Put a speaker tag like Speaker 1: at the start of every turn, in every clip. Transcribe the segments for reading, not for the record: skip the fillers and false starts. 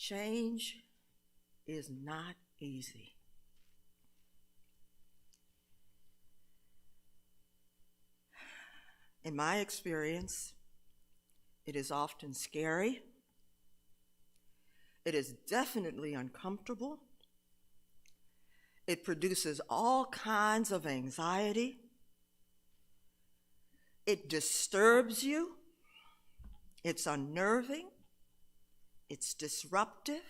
Speaker 1: Change is not easy. In my experience, it is often scary. It is definitely uncomfortable. It produces all kinds of anxiety. It disturbs you. It's unnerving. It's disruptive.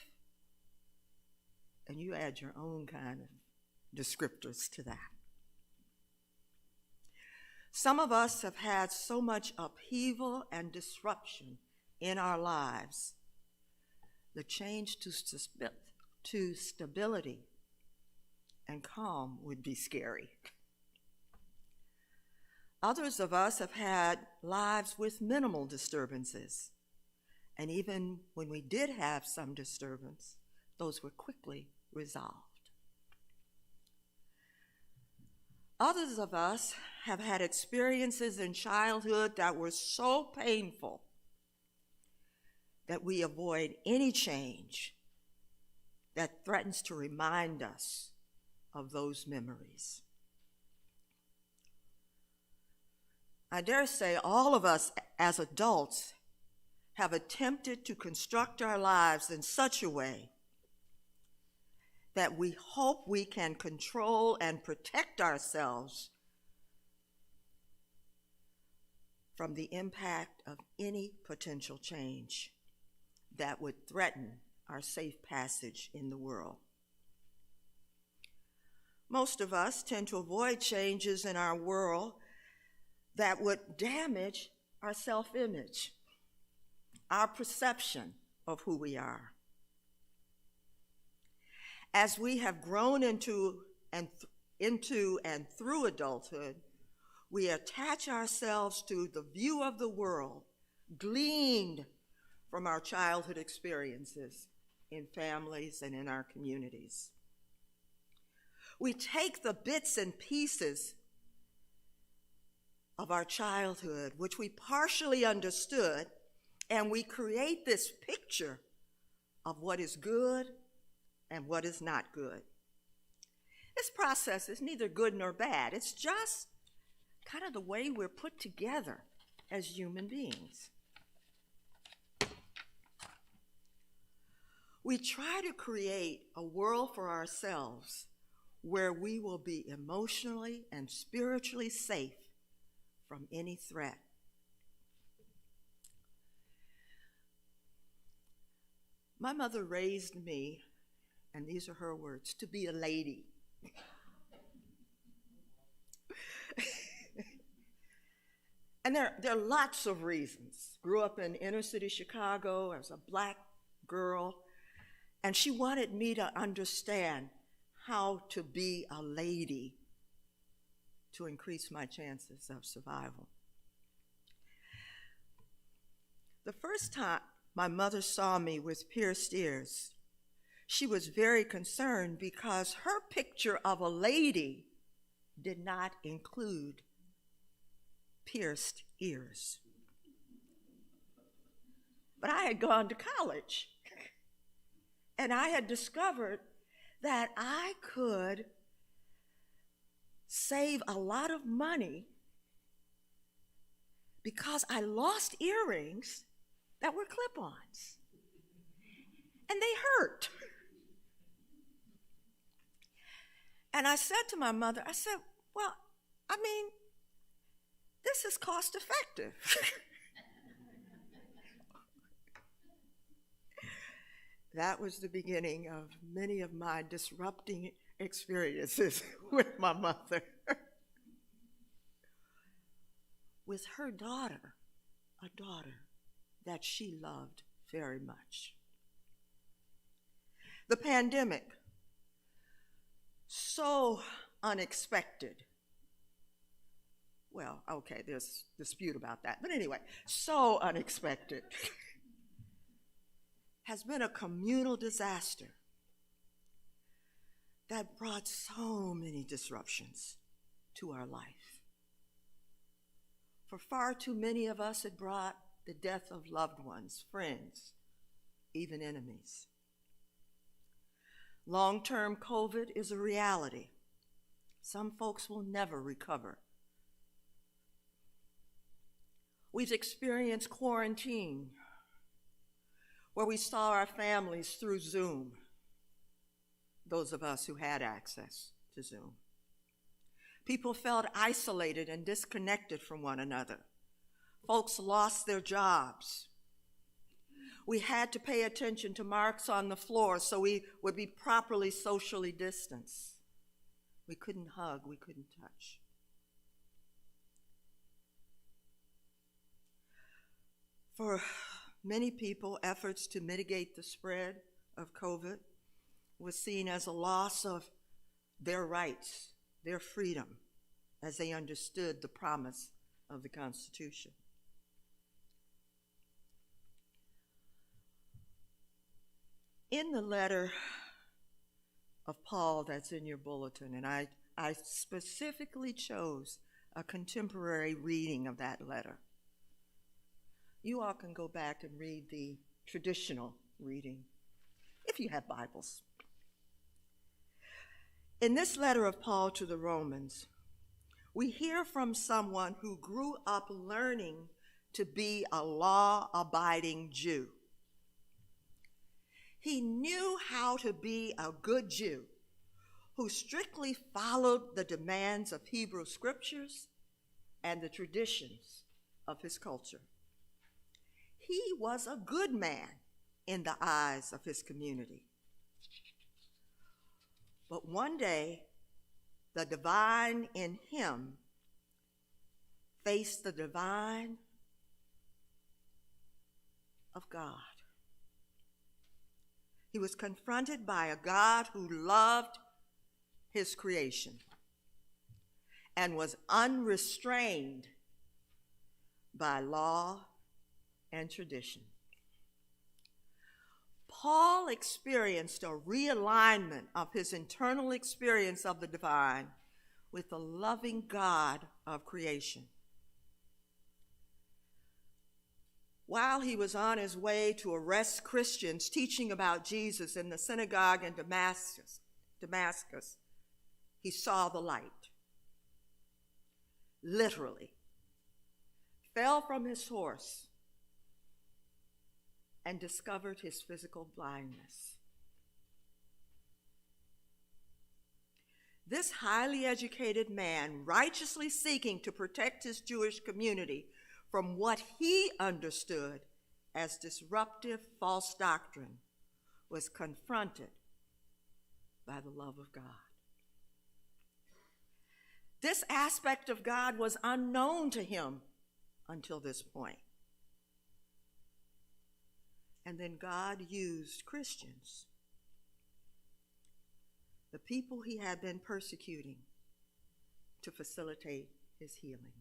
Speaker 1: And you add your own kind of descriptors to that. Some of us have had so much upheaval and disruption in our lives. The change to stability and calm would be scary. Others of us have had lives with minimal disturbances. And even when we did have some disturbance, those were quickly resolved. Others of us have had experiences in childhood that were so painful that we avoid any change that threatens to remind us of those memories. I dare say all of us as adults have attempted to construct our lives in such a way that we hope we can control and protect ourselves from the impact of any potential change that would threaten our safe passage in the world. Most of us tend to avoid changes in our world that would damage our self-image, our perception of who we are. As we have grown into and through adulthood, we attach ourselves to the view of the world gleaned from our childhood experiences in families and in our communities. We take the bits and pieces of our childhood, which we partially understood, and we create this picture of what is good and what is not good. This process is neither good nor bad. It's just kind of the way we're put together as human beings. We try to create a world for ourselves where we will be emotionally and spiritually safe from any threat. My mother raised me, and these are her words, to be a lady. And there are lots of reasons. Grew up in inner city Chicago as a black girl, and she wanted me to understand how to be a lady to increase my chances of survival. The first time my mother saw me with pierced ears, she was very concerned because her picture of a lady did not include pierced ears. But I had gone to college, and I had discovered that I could save a lot of money because I lost earrings that were clip-ons, and they hurt. And I said to my mother, I said, well, I mean, this is cost effective. That was the beginning of many of my disrupting experiences with my mother. With her daughter, a daughter that she loved very much. The pandemic, so unexpected. Well, okay, there's dispute about that, but anyway, so unexpected. Has been a communal disaster that brought so many disruptions to our life. For far too many of us, it brought the death of loved ones, friends, even enemies. Long-term COVID is a reality. Some folks will never recover. We've experienced quarantine, where we saw our families through Zoom, those of us who had access to Zoom. People felt isolated and disconnected from one another. Folks lost their jobs. We had to pay attention to marks on the floor so we would be properly socially distanced. We couldn't hug, we couldn't touch. For many people, efforts to mitigate the spread of COVID was seen as a loss of their rights, their freedom, as they understood the promise of the Constitution. In the letter of Paul that's in your bulletin, and I specifically chose a contemporary reading of that letter. You all can go back and read the traditional reading, if you have Bibles. In this letter of Paul to the Romans, we hear from someone who grew up learning to be a law-abiding Jew. He knew how to be a good Jew who strictly followed the demands of Hebrew scriptures and the traditions of his culture. He was a good man in the eyes of his community. But one day, the divine in him faced the divine of God. He was confronted by a God who loved his creation and was unrestrained by law and tradition. Paul experienced a realignment of his internal experience of the divine with the loving God of creation. While he was on his way to arrest Christians teaching about Jesus in the synagogue in Damascus, he saw the light. Literally, fell from his horse and discovered his physical blindness. This highly educated man, righteously seeking to protect his Jewish community from what he understood as disruptive false doctrine, was confronted by the love of God. This aspect of God was unknown to him until this point. And then God used Christians, the people he had been persecuting, to facilitate his healing.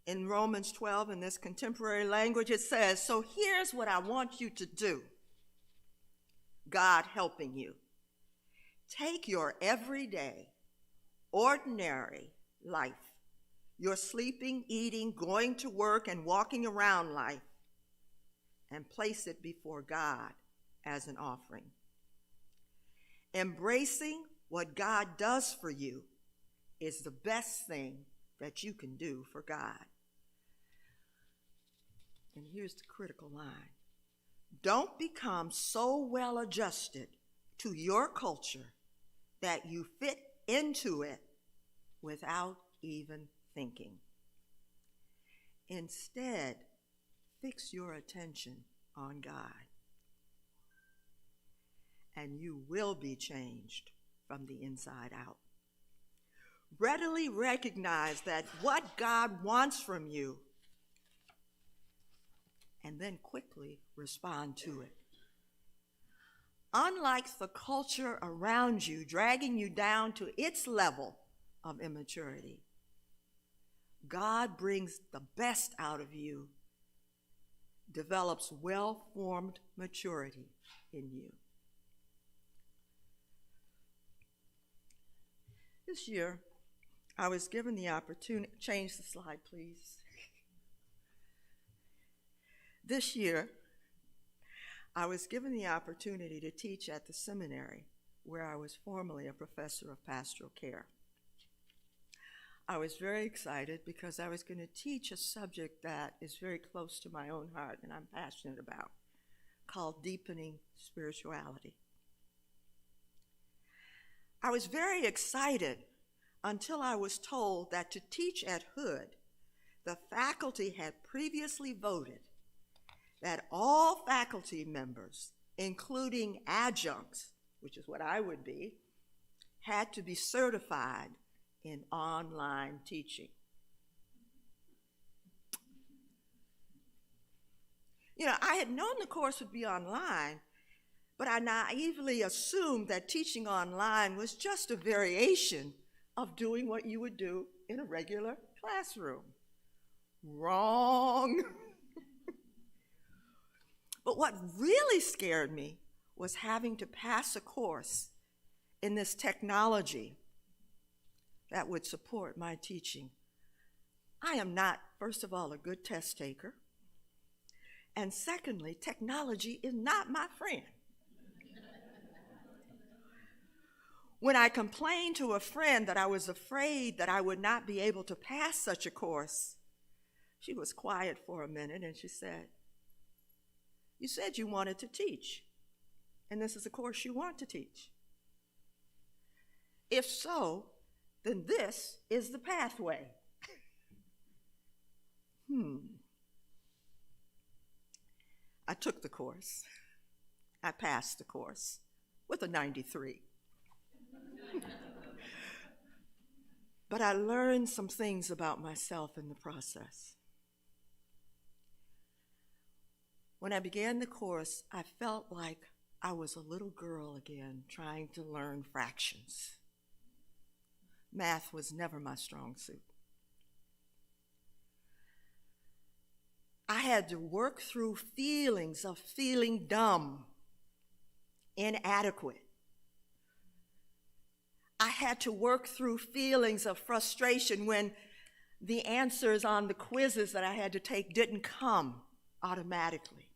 Speaker 1: In Romans 12, in this contemporary language, it says, so here's what I want you to do. God helping you. Take your everyday, ordinary life, your sleeping, eating, going to work, and walking around life, and place it before God as an offering. Embracing what God does for you is the best thing that you can do for God. And here's the critical line. Don't become so well adjusted to your culture that you fit into it without even thinking. Instead, fix your attention on God, and you will be changed from the inside out. Readily recognize that what God wants from you, and then quickly respond to it. Unlike the culture around you dragging you down to its level of immaturity, God brings the best out of you, develops well-formed maturity in you. This year, I was given the opportunity, change the slide, please. This year, I was given the opportunity to teach at the seminary where I was formerly a professor of pastoral care. I was very excited because I was going to teach a subject that is very close to my own heart and I'm passionate about, called deepening spirituality. I was very excited until I was told that to teach at Hood, the faculty had previously voted that all faculty members, including adjuncts, which is what I would be, had to be certified in online teaching. You know, I had known the course would be online, but I naively assumed that teaching online was just a variation of doing what you would do in a regular classroom. Wrong. But what really scared me was having to pass a course in this technology that would support my teaching. I am not, first of all, a good test taker. And secondly, technology is not my friend. When I complained to a friend that I was afraid that I would not be able to pass such a course, she was quiet for a minute and she said, "You said you wanted to teach, and this is a course you want to teach. If so, then this is the pathway." I took the course. I passed the course with a 93. But I learned some things about myself in the process. When I began the course, I felt like I was a little girl again trying to learn fractions. Math was never my strong suit. I had to work through feelings of feeling dumb, inadequate. I had to work through feelings of frustration when the answers on the quizzes that I had to take didn't come automatically.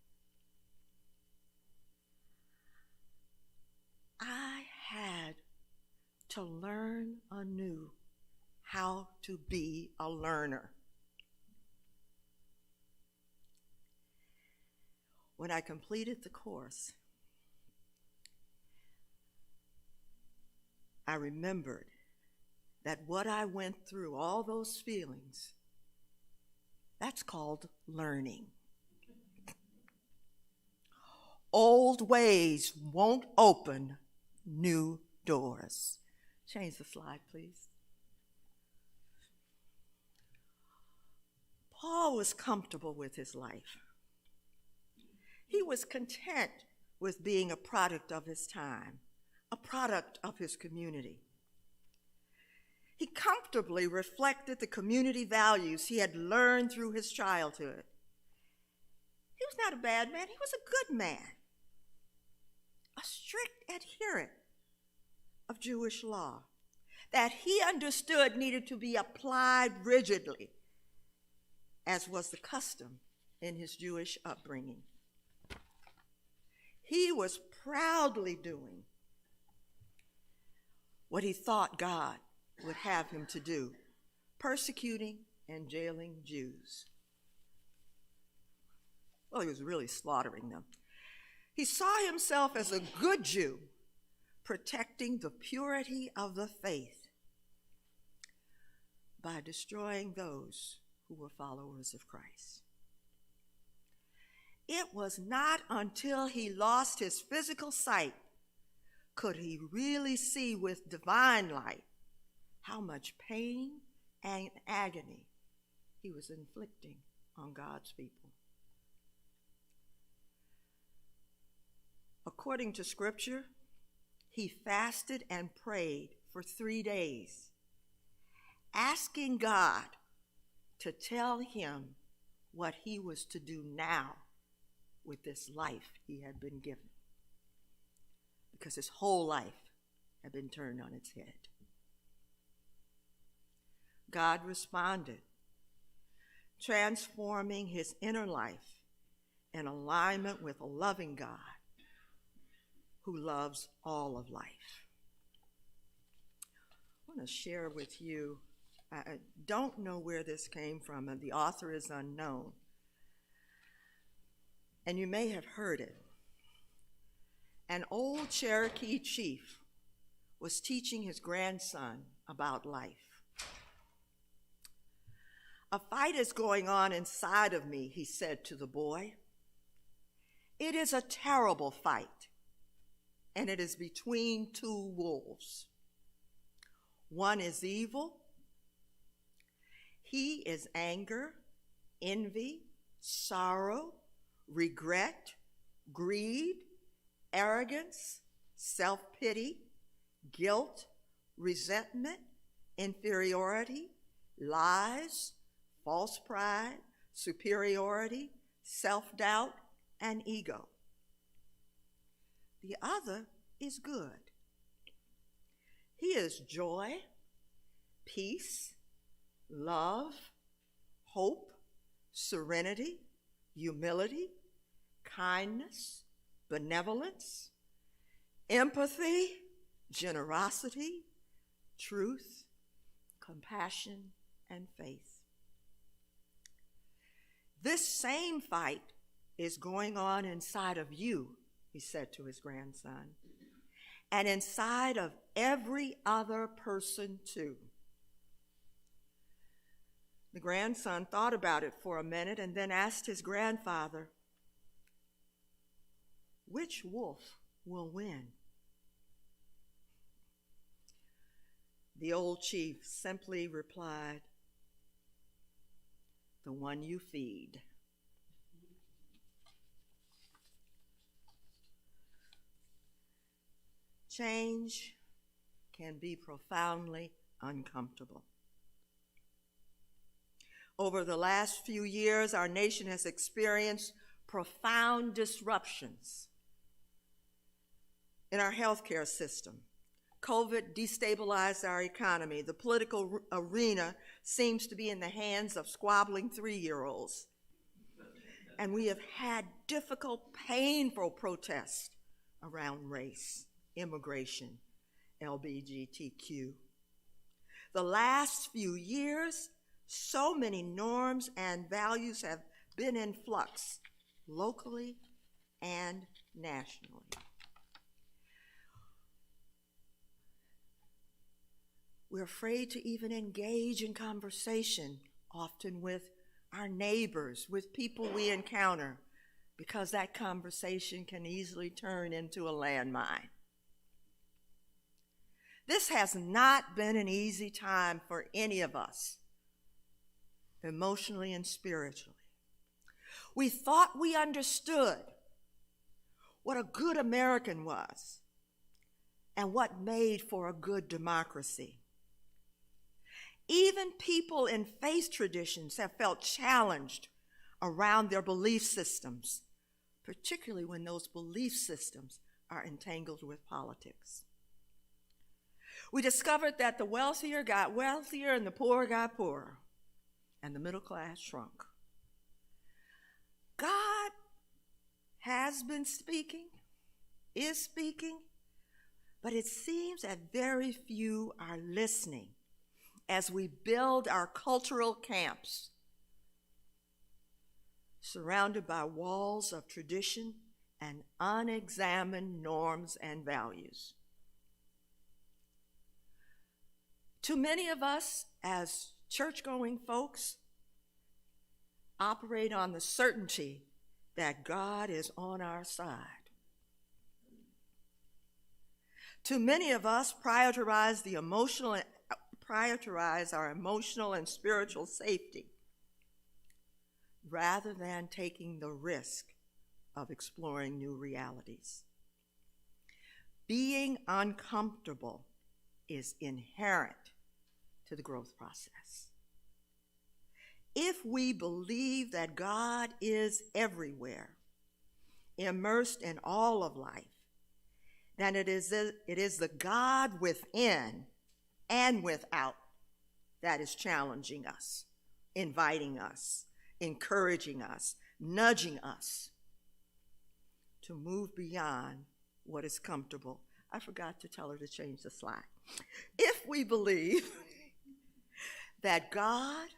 Speaker 1: I had to learn anew how to be a learner. When I completed the course, I remembered that what I went through, all those feelings, that's called learning. Old ways won't open new doors. Change the slide, please. Paul was comfortable with his life. He was content with being a product of his time, a product of his community. He comfortably reflected the community values he had learned through his childhood. He was not a bad man, he was a good man, a strict adherent of Jewish law that he understood needed to be applied rigidly, as was the custom in his Jewish upbringing. He was proudly doing what he thought God would have him to do, persecuting and jailing Jews. Well, he was really slaughtering them. He saw himself as a good Jew, protecting the purity of the faith by destroying those who were followers of Christ. It was not until he lost his physical sight could he really see with divine light how much pain and agony he was inflicting on God's people. According to Scripture, he fasted and prayed for 3 days, asking God to tell him what he was to do now with this life he had been given, because his whole life had been turned on its head. God responded, transforming his inner life in alignment with a loving God who loves all of life. I want to share with you, I don't know where this came from, and the author is unknown, and you may have heard it. An old Cherokee chief was teaching his grandson about life. "A fight is going on inside of me," he said to the boy. "It is a terrible fight, and it is between two wolves. One is evil. He is anger, envy, sorrow, regret, greed, arrogance, self-pity, guilt, resentment, inferiority, lies, false pride, superiority, self-doubt, and ego. The other is good. He is joy, peace, love, hope, serenity, humility, kindness, benevolence, empathy, generosity, truth, compassion, and faith. This same fight is going on inside of you," he said to his grandson, "and inside of every other person too." The grandson thought about it for a minute and then asked his grandfather, "Which wolf will win?" The old chief simply replied, "The one you feed." Change can be profoundly uncomfortable. Over the last few years, our nation has experienced profound disruptions in our healthcare system. COVID destabilized our economy. The political arena seems to be in the hands of squabbling 3-year-olds. And we have had difficult, painful protests around race, immigration, LGBTQ. The last few years, so many norms and values have been in flux, locally and nationally. We're afraid to even engage in conversation, often with our neighbors, with people we encounter, because that conversation can easily turn into a landmine. This has not been an easy time for any of us, emotionally and spiritually. We thought we understood what a good American was and what made for a good democracy. Even people in faith traditions have felt challenged around their belief systems, particularly when those belief systems are entangled with politics. We discovered that the wealthier got wealthier and the poor got poorer, and the middle class shrunk. God has been speaking, is speaking, but it seems that very few are listening as we build our cultural camps surrounded by walls of tradition and unexamined norms and values. Too many of us as church-going folks operate on the certainty that God is on our side. Too many of us prioritize our emotional and spiritual safety rather than taking the risk of exploring new realities. Being uncomfortable is inherent to the growth process. If we believe that God is everywhere, immersed in all of life, then it is the God within and without that is challenging us, inviting us, encouraging us, nudging us to move beyond what is comfortable. I forgot to tell her to change the slide. If we believe that God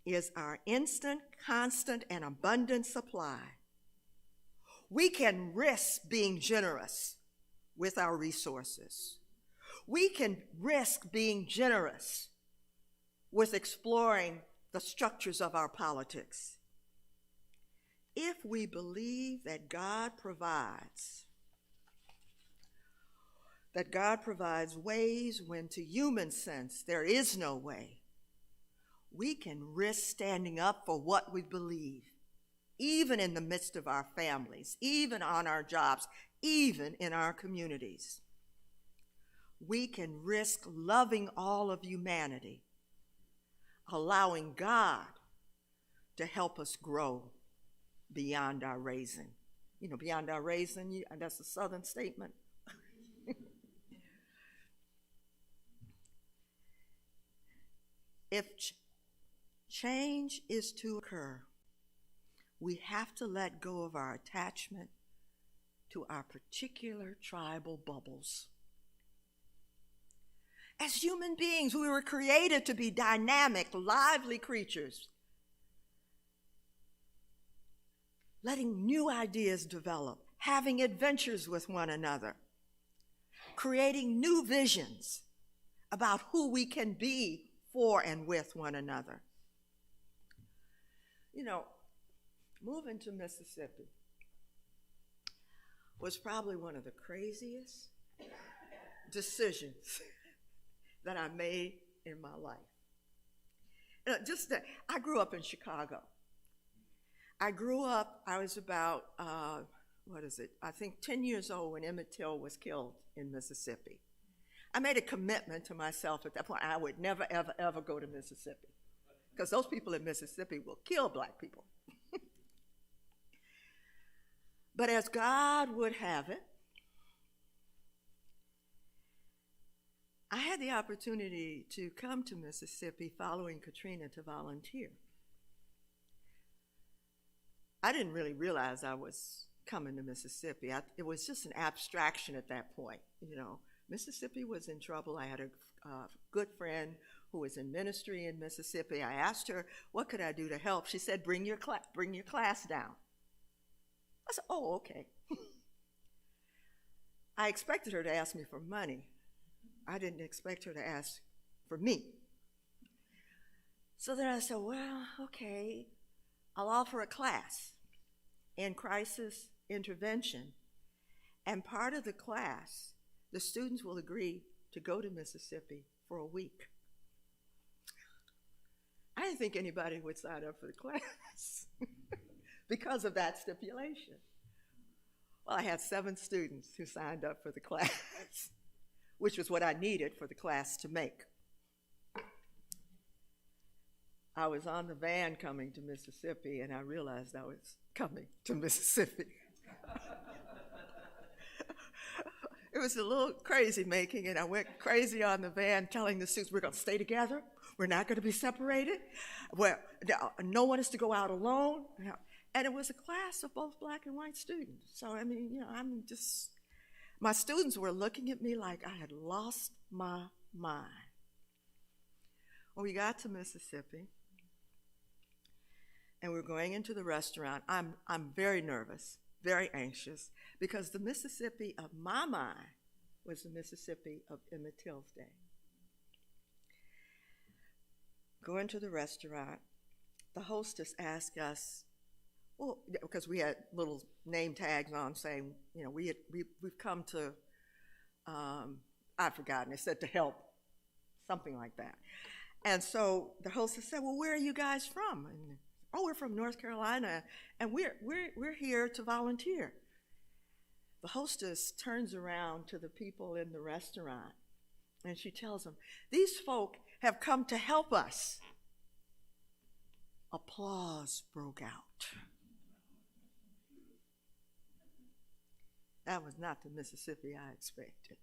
Speaker 1: is our instant, constant, and abundant supply, we can risk being generous with our resources. We can risk being generous with exploring the structures of our politics. If we believe that God provides ways when to human sense there is no way, we can risk standing up for what we believe, even in the midst of our families, even on our jobs, even in our communities. We can risk loving all of humanity, allowing God to help us grow beyond our raising. You know, beyond our raising, that's a Southern statement. If change is to occur, we have to let go of our attachment to our particular tribal bubbles. As human beings, we were created to be dynamic, lively creatures, letting new ideas develop, having adventures with one another, creating new visions about who we can be for and with one another. You know, moving to Mississippi was probably one of the craziest decisions that I made in my life. I grew up in Chicago. I was about, I think 10 years old when Emmett Till was killed in Mississippi. I made a commitment to myself at that point. I would never, ever, ever go to Mississippi, because those people in Mississippi will kill black people. But as God would have it, I had the opportunity to come to Mississippi following Katrina to volunteer. I didn't really realize I was coming to Mississippi. It was just an abstraction at that point. You know, Mississippi was in trouble. I had a good friend who was in ministry in Mississippi. I asked her, what could I do to help? She said, bring your class down. I said, oh, okay. I expected her to ask me for money. I didn't expect her to ask for me. So then I said, well, okay, I'll offer a class in crisis intervention. And part of the class, the students will agree to go to Mississippi for a week. I didn't think anybody would sign up for the class because of that stipulation. Well, I had 7 students who signed up for the class, which was what I needed for the class to make. I was on the van coming to Mississippi, and I realized I was coming to Mississippi. It was a little crazy making, and I went crazy on the van telling the students, we're going to stay together. We're not going to be separated. No one is to go out alone. And it was a class of both black and white students. So, I mean, you know, my students were looking at me like I had lost my mind. When we got to Mississippi, and we're going into the restaurant, I'm very nervous, very anxious, because the Mississippi of my mind was the Mississippi of Emmett Till's day. Going to the restaurant, the hostess asked us, well, because we had little name tags on saying, you know, we've come to, I've forgotten, it said to help, something like that. And so the hostess said, well, where are you guys from? And, oh, we're from North Carolina, and we're here to volunteer. The hostess turns around to the people in the restaurant, and she tells them, these folk have come to help us. Applause broke out. That was not the Mississippi I expected.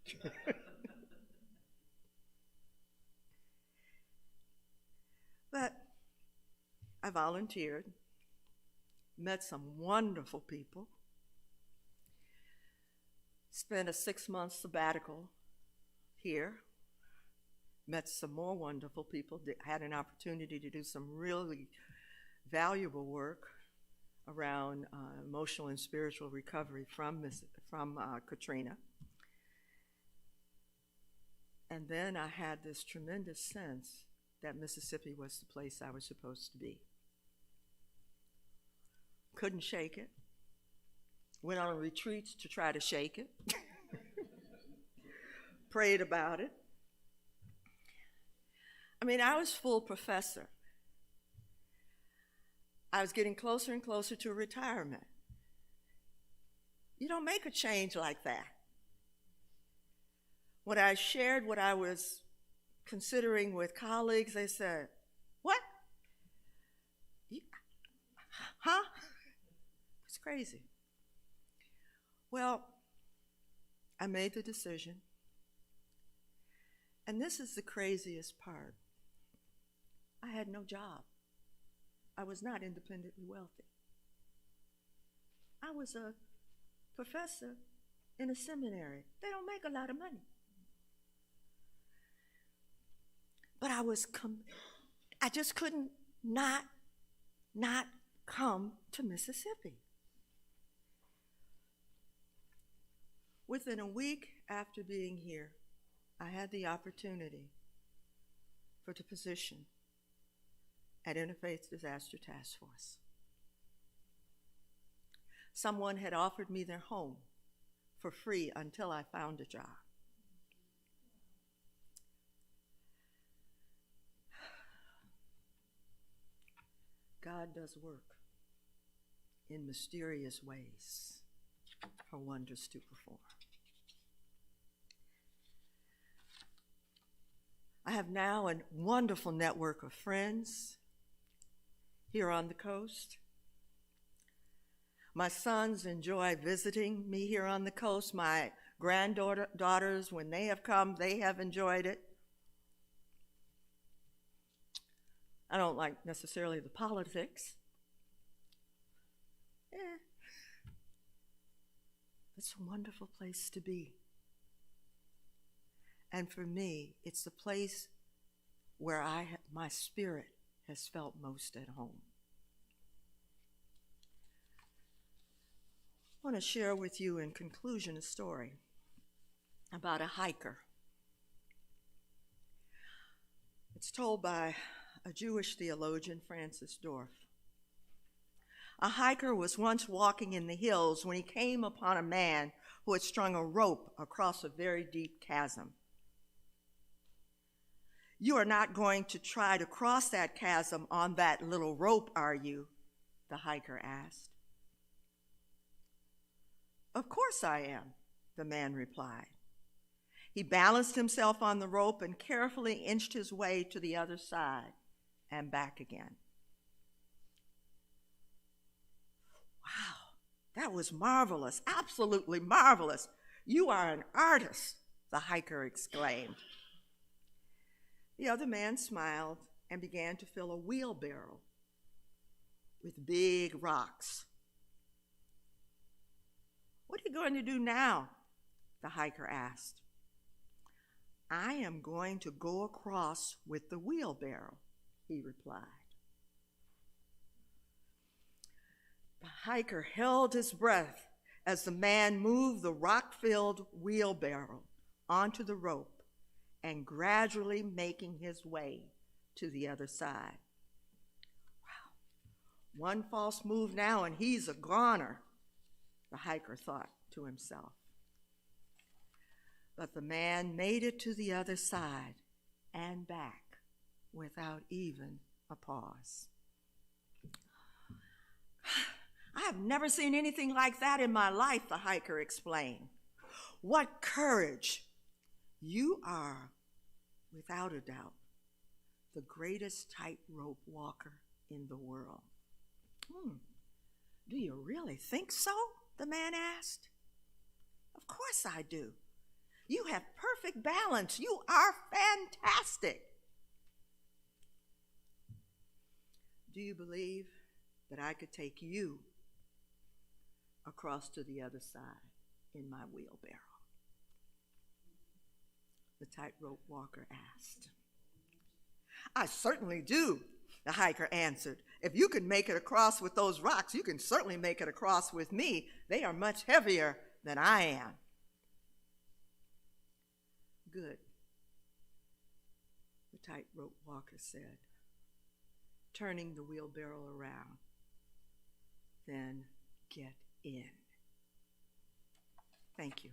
Speaker 1: But I volunteered, met some wonderful people, Spent a 6-month sabbatical here. Met some more wonderful people. Had an opportunity to do some really valuable work around emotional and spiritual recovery from Katrina. And then I had this tremendous sense that Mississippi was the place I was supposed to be. Couldn't shake it. Went on retreats to try to shake it. Prayed about it. I mean, I was full professor. I was getting closer and closer to retirement. You don't make a change like that. When I shared what I was considering with colleagues, they said, "What? Huh?" It's crazy. Well, I made the decision. And this is the craziest part. I had no job. I was not independently wealthy. I was a professor in a seminary. They don't make a lot of money. But I just couldn't not come to Mississippi. Within a week after being here, I had the opportunity for the position at Interfaith Disaster Task Force. Someone had offered me their home for free until I found a job. God does work in mysterious ways for wonders to perform. I have now a wonderful network of friends here on the coast. My sons enjoy visiting me here on the coast. My granddaughters, when they have come, they have enjoyed it. I don't like necessarily the politics. It's a wonderful place to be. And for me, it's the place where my spirit has felt most at home. I want to share with you in conclusion a story about a hiker. It's told by a Jewish theologian, Francis Dorff. A hiker was once walking in the hills when he came upon a man who had strung a rope across a very deep chasm. "You are not going to try to cross that chasm on that little rope, are you?" the hiker asked. "Of course I am," the man replied. He balanced himself on the rope and carefully inched his way to the other side and back again. "Wow, that was marvelous, absolutely marvelous. You are an artist," the hiker exclaimed. The other man smiled and began to fill a wheelbarrow with big rocks. "What are you going to do now?" the hiker asked. "I am going to go across with the wheelbarrow," he replied. The hiker held his breath as the man moved the rock-filled wheelbarrow onto the rope and gradually making his way to the other side. Wow, one false move now and he's a goner, the hiker thought to himself. But the man made it to the other side and back without even a pause. "I have never seen anything like that in my life," the hiker explained. "What courage! You are, without a doubt, the greatest tightrope walker in the world." "Do you really think so?" the man asked. "Of course I do. You have perfect balance. You are fantastic." "Do you believe that I could take you across to the other side?" in my wheelbarrow?" The tightrope walker asked. "I certainly do," the hiker answered. "If you can make it across with those rocks, you can certainly make it across with me. They are much heavier than I am." "Good," the tightrope walker said, turning the wheelbarrow around. "Then get in." Thank you.